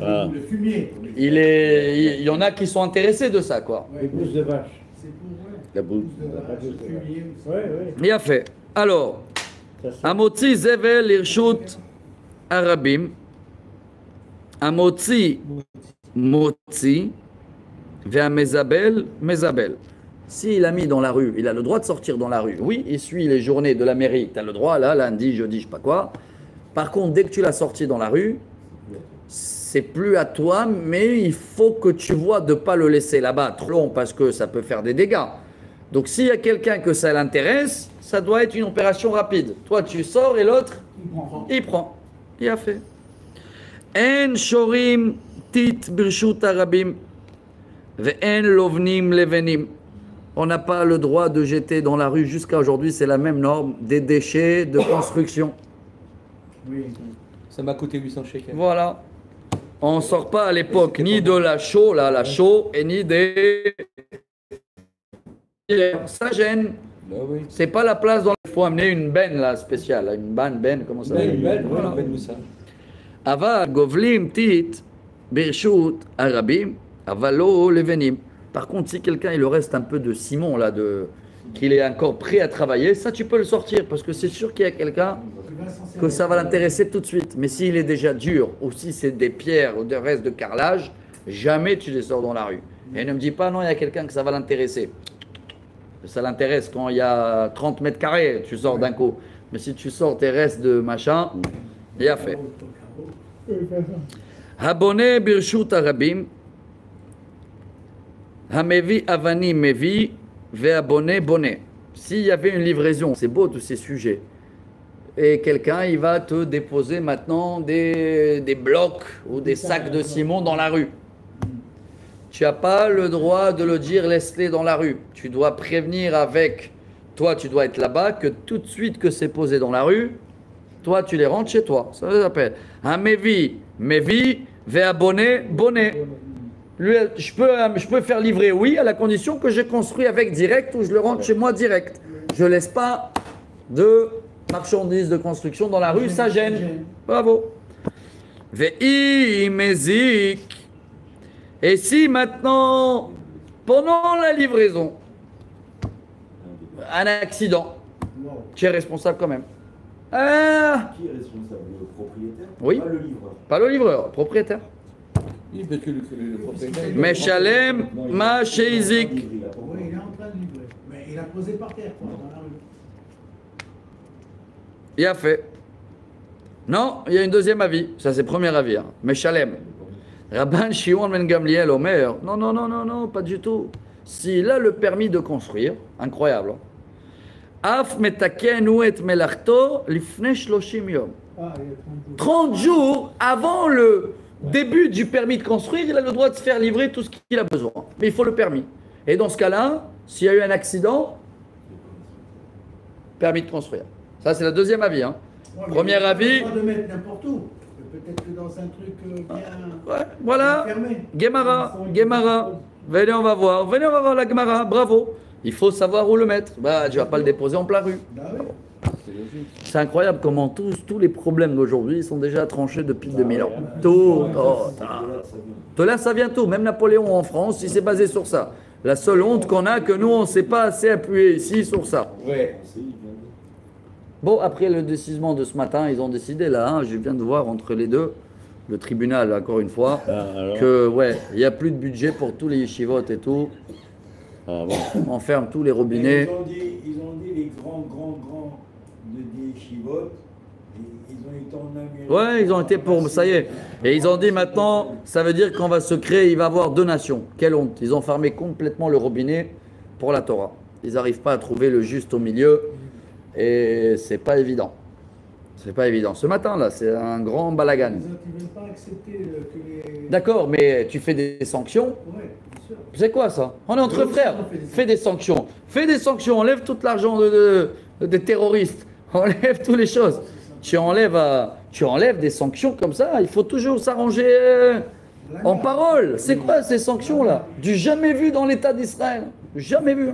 Le fumier. Il y en a qui sont intéressés de ça, quoi. Les bousses de vache. C'est pour La bouse. le fumier. Ouais. Il a fait. Alors, Amotzi Zevel Irshut Arabim. Amotzi Motzi. Ve'amezabel Mezabel. S'il a mis dans la rue, il a le droit de sortir dans la rue. Oui, il suit les journées de la mairie. Tu as le droit, là, lundi, jeudi, je sais pas quoi. Par contre, dès que tu l'as sorti dans la rue, c'est plus à toi, mais il faut que tu vois de ne pas le laisser là-bas trop long parce que ça peut faire des dégâts. Donc s'il y a quelqu'un que ça l'intéresse, ça doit être une opération rapide. Toi, tu sors et l'autre, il prend. Il a fait. En shorim tit birshut arabim ve'en lovnim levenim. On n'a pas le droit de jeter dans la rue jusqu'à aujourd'hui, c'est la même norme, des déchets de construction. Oui. Ça m'a coûté 800 shekels. Voilà. On ne sort pas à l'époque ni de la chaux, là, la chaux, et ni des... Ça gêne. Bah oui. C'est pas la place dans... Il faut amener une benne, là, spéciale. Là, une benne, comment ça s'appelle? Voilà. Moussa. Ava govlim tit birshut arabim avalo levenim. Par contre, si quelqu'un il le reste un peu de ciment là, qu'il est encore prêt à travailler, ça tu peux le sortir parce que c'est sûr qu'il y a quelqu'un que ça va l'intéresser tout de suite. Mais s'il est déjà dur ou si c'est des pierres ou des restes de carrelage, jamais tu les sors dans la rue. Et ne me dis pas non, il y a quelqu'un que ça va l'intéresser. Ça l'intéresse quand il y a 30 mètres carrés, tu sors d'un coup. Mais si tu sors tes restes de machin, il a fait. Habone birshut arabim. Hamevi avani mevi ve'abone bonne. S'il y avait une livraison, c'est beau tous ces sujets. Et quelqu'un, il va te déposer maintenant des blocs ou des sacs de ciment dans la rue. Tu n'as pas le droit de le dire, laisse-les dans la rue. Tu dois prévenir avec, toi tu dois être là-bas, que tout de suite que c'est posé dans la rue, toi tu les rentres chez toi. Ça s'appelle Hamevi mevi ve'abone bonne. Lui, je peux faire livrer, oui, à la condition que j'ai construit avec direct ou je le rentre chez moi direct. Je ne laisse pas de marchandises de construction dans la rue, ça gêne. Bravo. Ve'i mezik. Et si maintenant, pendant la livraison, un accident, tu es responsable quand même. Ah, Qui est responsable? Le propriétaire? oui. Pas le livreur. Pas le livreur, le propriétaire. Oui, parce que le propriétaire. Meshalem ma sheizik. Oui, il est en train de livrer. Mais il a posé par terre, quoi, dans la rue. Il a fait. Non, il y a une deuxième avis. Ça, c'est le premier avis. Hein. Meshalem. Rabban Shimon ben Gamliel Omer. Non, pas du tout. S'il a le permis de construire, incroyable. Af metaken ou et melachto lifne shloshim yom. Ah, il y a 30 jours avant le début du permis de construire, il a le droit de se faire livrer tout ce qu'il a besoin. Mais il faut le permis. Et dans ce cas-là, s'il y a eu un accident, permis de construire. Ça, c'est le deuxième avis. Hein. Ouais, Premier avis. Il pas de mettre n'importe où. Peut-être que dans un truc bien. Ouais, voilà. Fermé. Gemara. Venez, on va voir la Gemara. Bravo. Il faut savoir où le mettre. Bah, tu vas pas le déposer en plein rue. Bah oui. C'est incroyable comment tous les problèmes d'aujourd'hui sont déjà tranchés depuis 2000 ans. Tout. De là, ça vient tout. Même Napoléon en France, il s'est basé sur ça. La seule honte qu'on a, que nous, on ne s'est pas assez appuyé ici sur ça. Ouais. Bon, après le décision de ce matin, ils ont décidé là, hein, je viens de voir entre les deux, le tribunal, encore une fois, que ouais, il n'y a plus de budget pour tous les yeshivot et tout. Ah bon. On ferme tous les robinets. Ils ont dit les grands des chivotes, Ils ont été en Amérique. Ouais, ils ont été pour, ça y est. Et ils ont dit maintenant, ça veut dire qu'on va se créer, il va y avoir 2 nations. Quelle honte. Ils ont fermé complètement le robinet pour la Torah. Ils n'arrivent pas à trouver le juste au milieu. Et c'est pas évident. C'est pas évident. Ce matin-là, c'est un grand balagan. Ils ne veulent pas accepter que les. D'accord, mais tu fais des sanctions. Ouais, bien sûr. C'est quoi ça? On est entre frères. Fais des sanctions. Fais des sanctions. Enlève tout l'argent des terroristes. Enlève toutes les choses. Tu enlèves des sanctions comme ça. Il faut toujours s'arranger en parole. C'est quoi ces sanctions-là? Du jamais vu dans l'État d'Israël. Jamais vu.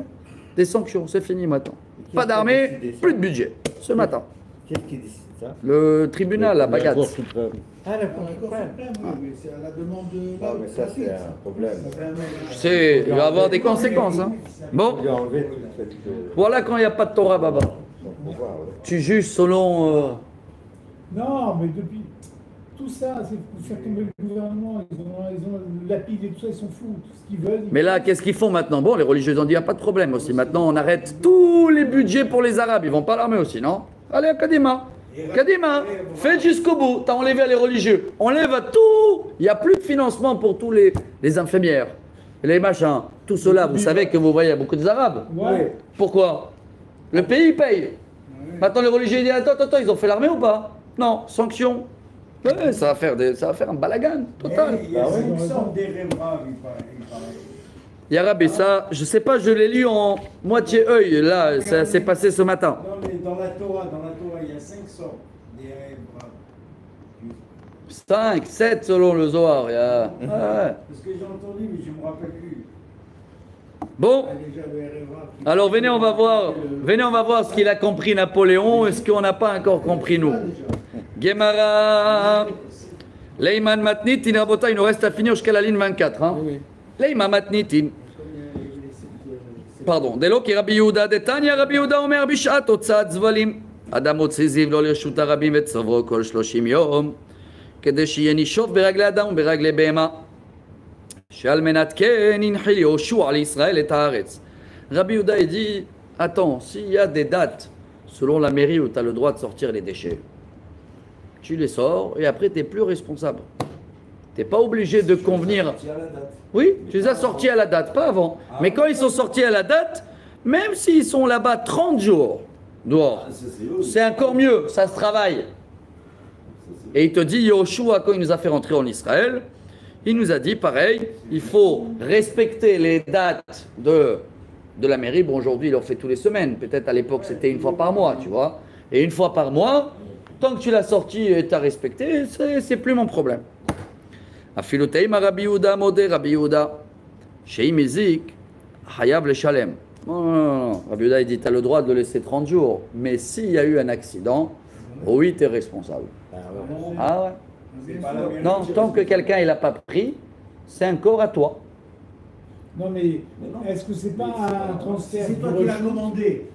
Des sanctions, c'est fini maintenant. Pas d'armée, plus de budget. Ce matin. Qu'est-ce qui décide ça? Le tribunal, la bagarre. Ah, la Cour D'accord, suprême. oui, mais c'est à la demande de. Ah, mais ça, c'est un problème. Il va y avoir des conséquences. Hein. Bon, Il a enlevé toute cette. voilà quand il n'y a pas de Torah, Baba. son pouvoir, ouais. Tu juges selon. Non, mais depuis tout ça, c'est pour faire tomber le gouvernement. Ils ont lapide et tout ça, ils sont fous. Tout ce qu'ils veulent. Mais là, qu'est-ce qu'ils font maintenant? Bon, les religieux ont dit, il n'y a pas de problème aussi. Maintenant, on arrête tous les budgets pour les Arabes. Ils vont pas à l'armée aussi, non? Allez, Kadima. Kadima, faites jusqu'au bout. T'as enlevé les religieux. Enlève à tout. Il n'y a plus de financement pour tous les infirmières, les machins. Tout cela, vous savez que vous voyez beaucoup des Arabes. Ouais. Pourquoi? Le pays paye. Maintenant, les religieux disent, attends, ils ont fait l'armée ou pas? Non, sanctions. Ouais, ça va faire un balagan total. Il y a 500 des rêves braves, il paraît. Yarab, ça, je sais pas, je l'ai lu en moitié œil, là, ça s'est passé ce matin. Non, mais dans la Torah, il y a 500 des rêves braves. 5, 7 selon le Zohar. Ouais. Parce que j'ai entendu, mais je ne me rappelle plus. Bon, Il y a déjà le rêve brave qui- alors venez, on va voir ce qu'il a compris Napoléon et ce qu'on n'a pas encore compris nous. Gemara, Leiman Matnitin, Rabota, il nous reste à finir jusqu'à la ligne 24. Hein. Oui, oui. Leiman Matnitin. Pardon. Delo ki Rabbi Yehuda detanya Rabbi Yehuda omer bishat otzat zvalim. Adam הוציא זיו לא לרשות הרבים וצוברו כל 30 יום כדי שיהיה נישוב ברגלי אדם וברגלי בהמה שעל מנת כן הנחיל יהושע לישראל את הארץ. Rabbi Yehuda il dit attends, s'il y a des dates selon la mairie où tu as le droit de sortir les déchets, tu les sors et après tu n'es plus responsable. Tu n'es pas obligé de convenir. Oui, tu les as sortis à la date, pas avant. Mais quand ils sont sortis à la date, même s'ils sont là-bas 30 jours dehors, c'est encore mieux, ça se travaille. Et il te dit, Yoshua, quand il nous a fait rentrer en Israël, il nous a dit pareil, il faut respecter les dates de la mairie. Bon, aujourd'hui, il leur fait tous les semaines. Peut-être à l'époque, c'était une fois par mois, tu vois. Et une fois par mois, tant que tu l'as sorti et tu as respecté, c'est plus mon problème. Afiloteim Rabbi Yehuda modé Rabbi Yehuda Shei Mezik Hayav le Shalem. Non. Rabbi Yehuda il dit tu as le droit de le laisser 30 jours, mais s'il y a eu un accident, oui, tu es responsable. Ah ouais. C'est pas la mairie Non, qui- tant que quelqu'un il n'a pas pris, c'est encore à toi. Non, mais est-ce que c'est pas un transfert C'est toi de qui l'as reshoot? commandé.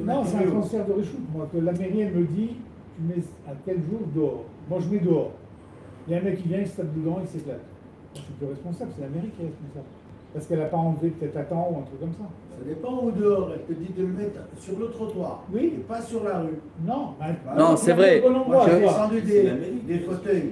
Non, c'est un transfert de reshoot. Moi, que la mairie, elle me dit, tu mets à quel jour dehors? Moi, je mets dehors. Il y a un mec qui vient, il se tape dedans, il s'éclate. Je suis plus responsable, c'est la mairie qui est responsable. Parce qu'elle n'a pas enlevé peut-être à temps ou un truc comme ça. Ça dépend où dehors. Elle te dit de le mettre sur le trottoir. Oui. Et pas sur la rue. Non, Non, c'est vrai. Moi, j'ai Je- descendu des fauteuils.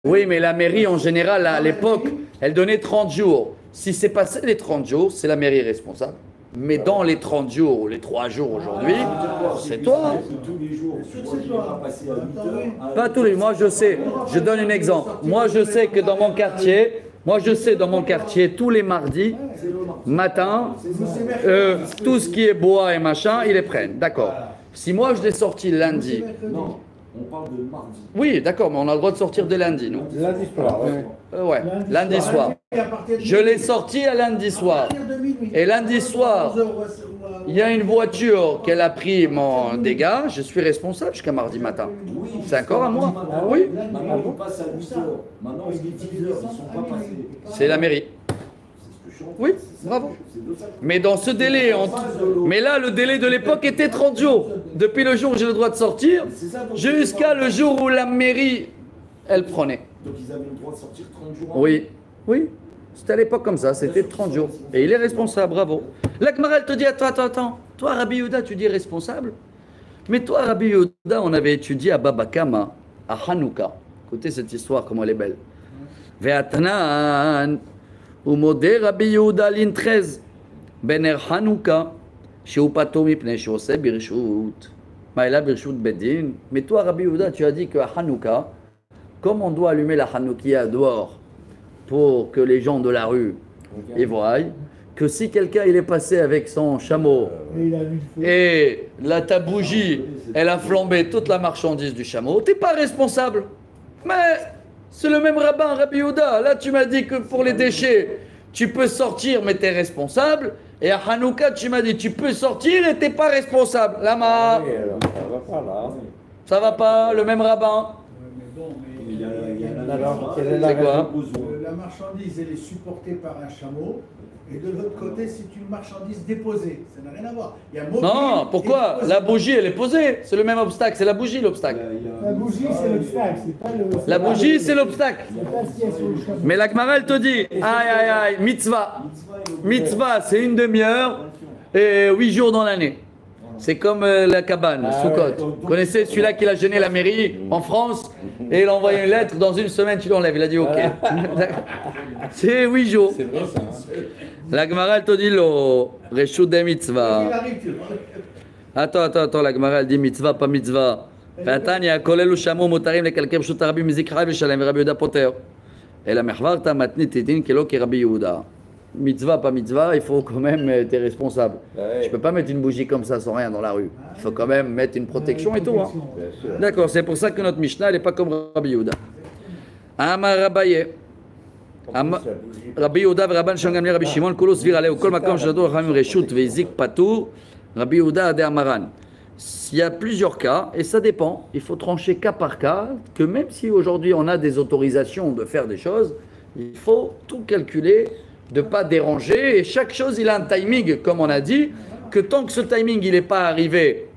Oui, mais la mairie en général, à l'époque, elle donnait 30 jours. Si c'est passé les 30 jours, c'est la mairie responsable. Mais dans les 30 jours ou les 3 jours aujourd'hui, c'est toi. Tous les jours, Sûr tu que vois c'est qu'il toi. va passer à 8 heures. Pas tous les. Moi, je sais. Je donne un exemple. Moi, je sais que dans mon quartier, tous les mardis matin, tout ce qui est bois et machin, ils les prennent. D'accord. Si moi je l'ai sorti lundi, Non, on parle de mardi. oui, d'accord, mais on a le droit de sortir de lundi, nous. Lundi soir, ouais. Ouais, lundi soir. Je l'ai sorti à lundi soir. Et lundi soir, il y a une voiture qu'elle a pris mon dégât, je suis responsable jusqu'à mardi matin. Oui, C'est encore à moi. Ah Oui, Maintenant, on passe à 8 heures. Maintenant, il est 10 heures. Ils ne sont pas passés. c'est la mairie. C'est ce que je chante. Oui, C'est ça. bravo. C'est de ça. Mais dans ce délai, mais là, le délai de l'époque était 30 jours. Depuis le jour où j'ai le droit de sortir, C'est ça, donc, jusqu'à le jour où la mairie, elle prenait. Donc, ils avaient le droit de sortir 30 jours. Oui. C'était à l'époque comme ça, c'était 30 jours. Et il est responsable, bravo. L'Akmara, elle te dit, attends. Toi, Rabbi Yehuda, tu dis responsable. Mais toi, Rabbi Yehuda, on avait étudié à Baba Kama, à Hanouka. Écoutez cette histoire, comment elle est belle. Ve'atnan, umode Rabbi Yehuda lin 13, bener Hanouka, שהוא פטור מפני שעושה ברשות. מה, il a ברשות bedin? Mais toi, Rabbi Yehuda, tu as dit qu'à Hanouka, comme on doit allumer la Hanoukia dehors pour que les gens de la rue y voient, que si quelqu'un il est passé avec son chameau et ta bougie, elle a flambé toute la marchandise du chameau, t'es pas responsable. Mais c'est le même rabbin, Rabbi Yehuda. Là, tu m'as dit que pour les déchets, tu peux sortir, mais t'es responsable. Et à Hanouka, tu m'as dit, tu peux sortir et t'es pas responsable. Lama, Oui, alors, ça va pas là. ça va pas, le même rabbin. Mais bon, Alors, quelle est C'est la quoi? la marchandise, elle est supportée par un chameau. Et de l'autre côté, c'est une marchandise déposée. Ça n'a rien à voir. Il y a mobile Non, pourquoi? et déposé. La bougie, elle est posée. C'est le même obstacle, c'est la bougie l'obstacle. La bougie, c'est l'obstacle, c'est pas le. La bougie, c'est l'obstacle. C'est pas ce qu'il y a sur le chameau. Mais la Gemara, elle te dit, aïe, aïe, aïe, mitzvah. Mitzvah, c'est une demi-heure et 8 jours dans l'année. C'est comme la cabane, Soukot. Vous connaissez celui-là qui a gêné la mairie en France et il a envoyé une lettre, dans une semaine tu l'enlèves. Il a dit ok. C'est 8 jours. C'est vrai ça. Hein. La Gemara, elle te dit lo, Reshut de Il mitzvah. arrive, tu vois. Attends, la Gemara, elle dit mitzvah, pas mitzvah. Tanya, kolel u'shamo mutarim lekalkel pshut rabbi mizik chai v'shalem Rabbi Yehuda poter. Et la mechvarta matnit tidin kelo ki Rabbi Yehuda. Mitzvah, pas mitzvah, il faut quand même être responsable. Je peux pas mettre une bougie comme ça sans rien dans la rue. Il faut quand même mettre une protection et tout. Hein. D'accord, c'est pour ça que notre Mishnah, elle n'est pas comme Rabbi Yehuda. Amar Rabaye. Rabbi Yehuda ורבן שמעון גמליאל רבי שמעון כולו סביר עליהו כל מקום שנתנו חכמים רשות והזיק פטור רבי יהודה עדי המרן. Il y a plusieurs cas et ça dépend, il faut trancher cas par cas, que même si aujourd'hui on a des autorisations de faire des choses, il faut tout calculer, de ne pas déranger et chaque chose il a un timing comme on a dit, que tant que ce timing il n'est pas arrivé,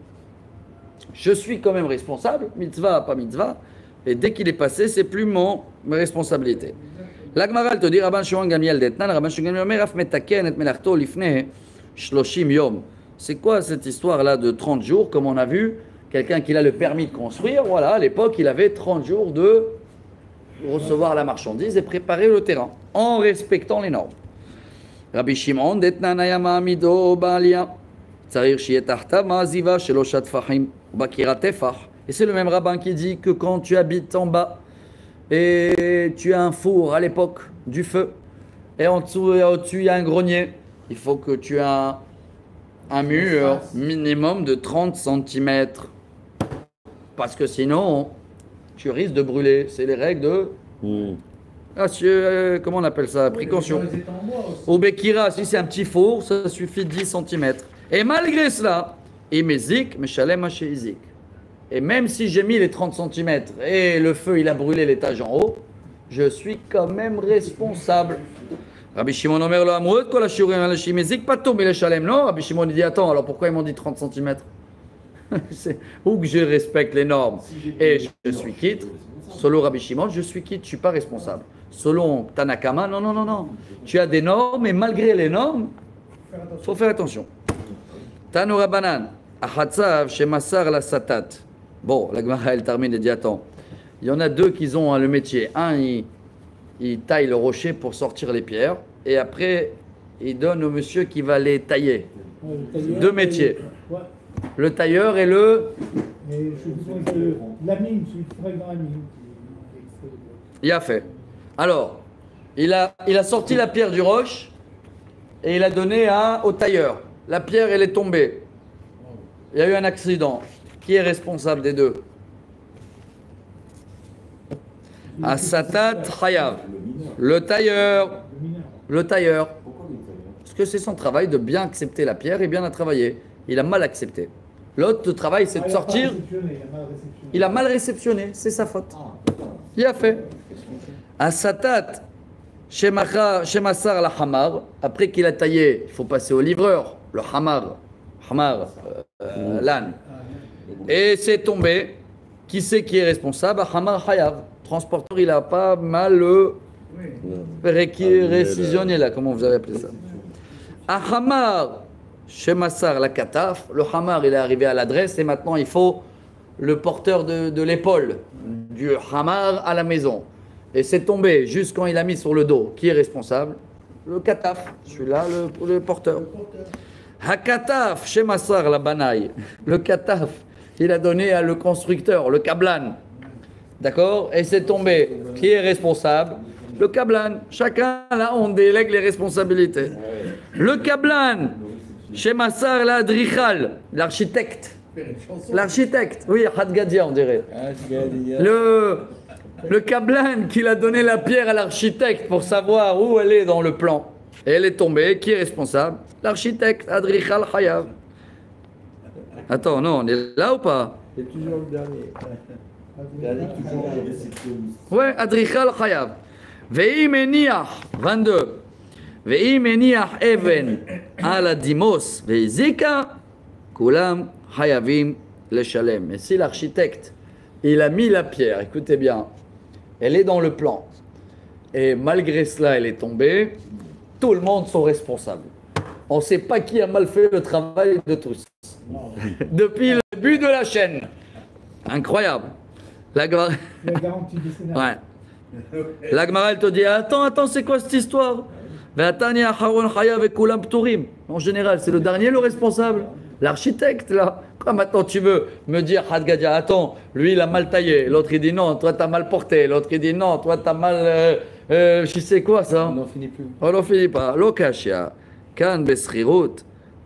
je suis quand même responsable, mitzvah pas mitzvah, et dès qu'il est passé c'est plus ma responsabilité. La Gemara te dit Rabban Shimon Gamliel d'Etnan, Rabban Shimon Gamliel Omer af metaken et melachto lifneh 30 yom. C'est quoi cette histoire-là de 30 jours, comme on a vu, quelqu'un qui a le permis de construire, voilà, à l'époque il avait 30 jours de recevoir la marchandise et préparer le terrain, en respectant les normes. Rabbi Shimon d'Etnan ayama amido ba'alia, tzarir shiet tahtav ma'aziva shelo shatfahim bakira tefach. Et c'est le même rabbin qui dit que quand tu habites en bas, et tu as un four à l'époque du feu, et en dessous et au-dessus il y a un grenier, il faut que tu aies un mur minimum de 30 cm. Parce que sinon, tu risques de brûler. C'est les règles de... comment on appelle ça? Précaution. Au Bekira, si c'est un petit four, ça suffit 10 cm. Et malgré cela, Imezik, Meshalem Izik. Et même si j'ai mis les 30 cm et le feu il a brûlé l'étage en haut, je suis quand même responsable. Rabbi Shimon Omer lo amrut kol hashurim al shimezik patur mileshalem. Non, Rabbi Shimon il dit attends, alors pourquoi ils m'ont dit 30 cm? Ou que je respecte les normes et je suis quitte. Selon Rabbi Shimon, je suis quitte, je suis pas responsable. Selon Tanakama, non. Tu as des normes et malgré les normes, faut faire attention. Tanu Rabbanan, achatzav shemassar la satat. Bon, la Gemara elle termine et dit attends, il y en a deux qui ont le métier. Un, il taille le rocher pour sortir les pierres et après il donne au monsieur qui va les tailler. Deux métiers. Le tailleur et le... La mine, celui qui travaille dans la mine. Il a fait. Alors, il a sorti la pierre du roche et il a donné au tailleur. La pierre elle est tombée. Il y a eu un accident. Qui est responsable des deux? Asatat Chayav. Le tailleur. Parce que c'est son travail de bien accepter la pierre et bien la travailler. Il a mal accepté. L'autre travail, c'est de sortir. Il a mal réceptionné, c'est sa faute. Il a fait. Asatat Shemassar la Hamar. Après qu'il a taillé, il faut passer au livreur. Le Hamar, l'âne. Et c'est tombé. Qui c'est qui est responsable? Hamar Hayav. Transporteur, il a pas mal récisionné là, comment vous avez appelé ça? Hamar Chez Massar, la kataf, le hamar, il est arrivé à l'adresse et maintenant il faut le porteur de l'épaule du hamar à la maison. Et c'est tombé juste quand il a mis sur le dos. Qui est responsable? Le kataf, celui-là, le porteur. Hakataf, chez Massar, la banaille. Le kataf, il a donné à le constructeur, le kablan. D'accord? Et c'est tombé. Qui est responsable? Le kablan. Chacun, là, on délègue les responsabilités. Le kablan, chez Massar, la drichal, l'architecte. L'architecte, oui, Hadgadia, on dirait. Le kablan qu'il a donné la pierre à l'architecte pour savoir où elle est dans le plan. Et elle est tombée. Qui est responsable? L'architecte, Adrichal Hayav. Attends, non, on est là ou pas? C'est toujours le dernier. Dernier qui joue à la réception. Ouais, Adrichal Hayav. Ve'im eniach, 22. Ve'im eniach even ala dimos ve'izika, kulam hayavim leshalem. Et si l'architecte, il a mis la pierre, écoutez bien, elle est dans le plan, et malgré cela, elle est tombée, tout le monde sont responsables. On ne sait pas qui a mal fait le travail de tous. Depuis le début de la chaîne. Incroyable. La garantie du Sénat. Ouais. La Gemara, elle te dit, attends, c'est quoi cette histoire? En général, c'est le dernier le responsable. L'architecte, là. Quoi, maintenant tu veux me dire, Hadgadia, attends, lui il a mal taillé, l'autre il dit non, toi t'as mal porté, l'autre il dit non, toi t'as mal. Je sais quoi ça? On n'en finit plus. On n'en finit pas. Lokashia, kan besrirut,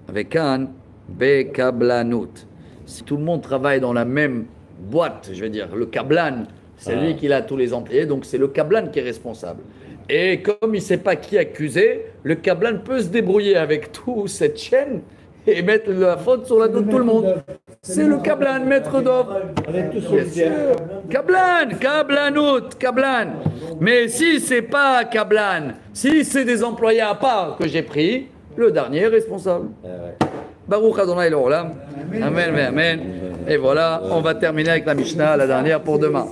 avec kan bekablanut. Si tout le monde travaille dans la même boîte, je veux dire, le kablan, c'est lui qui a tous les employés, donc c'est le kablan qui est responsable. Et comme il ne sait pas qui accuser, le kablan peut se débrouiller avec toute cette chaîne et mettre la faute sur la dos de tout le monde. C'est le kablan, maître d'œuvre. Kablan. Mais si c'est pas kablan, si c'est des employés à part que j'ai pris, le dernier est responsable. Baruch Adonai l'Olam. Amen, amen. Et voilà, on va terminer avec la Mishnah, la dernière pour demain.